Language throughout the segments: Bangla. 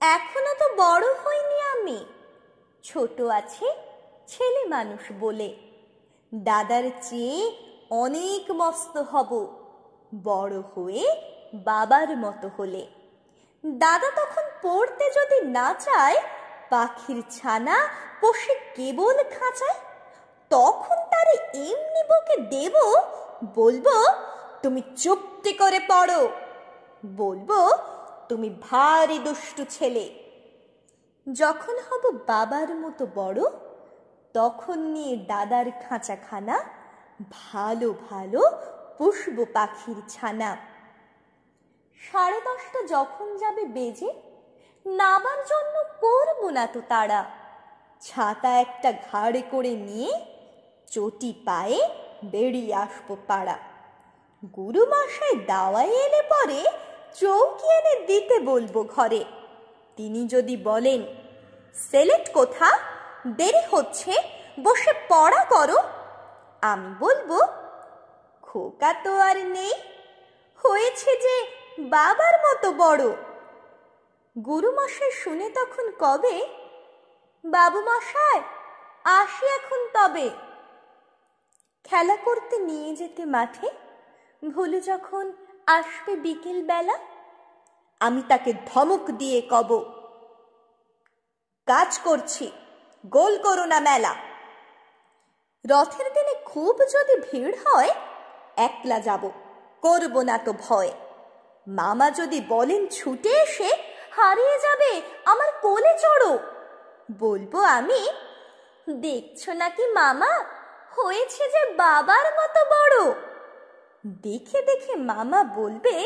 এখনো তো বড় হইনি আমি, ছোট আছে ছেলে মানুষ বলে। দাদার চেয়ে অনেক মস্ত হব বড় হয়ে বাবার মতো হলে। দাদা তখন পড়তে যদি না চায়, পাখির ছানা পোষে কেবল খাঁচায়, তখন তারে এমনি বকে দেব, বলবো তুমি চুপটি করে পড়ো, বলবো তুমি ভারী দুষ্টু ছেলে। যখন হব বাবার মতো বড়, তখন নিয়ে দাদার খাঁচাখানা ভালো ভালো পুষবো পাখির ছানা। 10:30 যখন যাবে বেজে, নাবার জন্য করবো না তো তাড়া। ছাতা একটা ঘাড়ে করে নিয়ে চটি পায়ে বেরিয়ে আসবো পাড়া। গুরুমশাই দাওয়ায় এলে পরে চৌকি এনে দিতে বলবো ঘরে। তিনি যদি বলেন সেলেট কোথা, দেরি হচ্ছে, বসে পড়া করো, আমি বলবো খোকা তো আর নেই, হয়েছে যে বাবার মতো বড়। গুরুমশাই শুনে তখন কবে, বাবু মশাই আসি এখন তবে। খেলা করতে নিয়ে যেতে মাঠে ভুলু যখন আসবে বিকেল বেলা, আমি তাকে ধমক দিয়ে কব, কাজ করছি, গোল করো না মেলা। রথের দিনে খুব যদি ভিড় হয়, একলা যাব, করব না তো ভয়। মামা যদি বলেন ছুটে এসে হারিয়ে যাবে আমার কোলে চড়ো, বলবো আমি, দেখছো নাকি মামা, হয়েছে যে বাবার মতো বড়। দেখে দেখে মামা বলবে,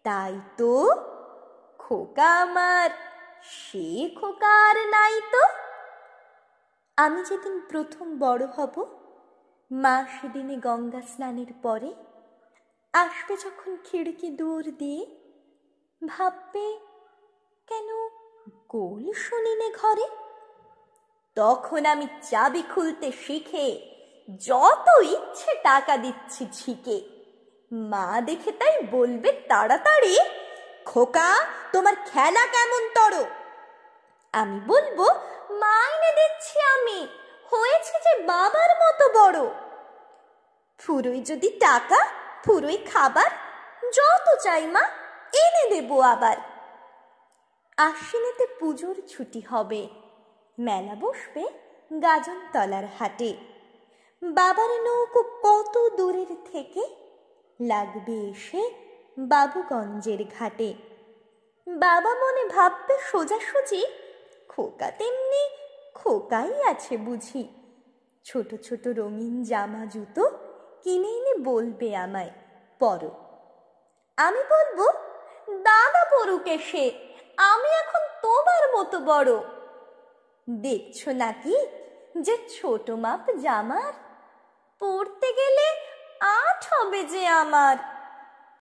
তাই তো, খোকা আমার সে খোকা আর নাই তো। আমি যেদিন প্রথম বড় হব, মা সেদিনে গঙ্গা স্নানের পরে আসবে যখন খিড়কি দূর দিয়ে, ভাববে কেন গোল শুনিনে ঘরে। তখন আমি চাবি খুলতে শিখে যত ইচ্ছে টাকা দিচ্ছি ঝিকে। মা দেখে তাই বলবে তাড়াতাড়ি, খোকা তোমার খেলা কেমন তর। আমি বলবো মাইনে দিচ্ছি আমি, হয়েছে যে বাবার মতো বড়। ফুরোই যদি টাকা, ফুরোই খাবার, যত চাই মা এনে দেবো আবার। আশ্বিনেতে পুজোর ছুটি হবে, মেলা বসবে গাজনতলার হাটে। বাবার নৌকো কত দূরের থেকে লাগবে এসে বাবুগঞ্জের ঘাটে। বাবা মনে ভাববে সোজাসুজি, খোকা তেমনি খোকাই আছে বুঝি। ছোট ছোট রঙিন জামা জুতো কিনে এনে বলবে আমায় পরো। আমি বলবো দাদা পড়ুক এসে, আমি এখন তোমার মতো বড়। দেখছো নাকি যে ছোট মাপ জামার, পড়তে গেলে 8 হবে যে আমার।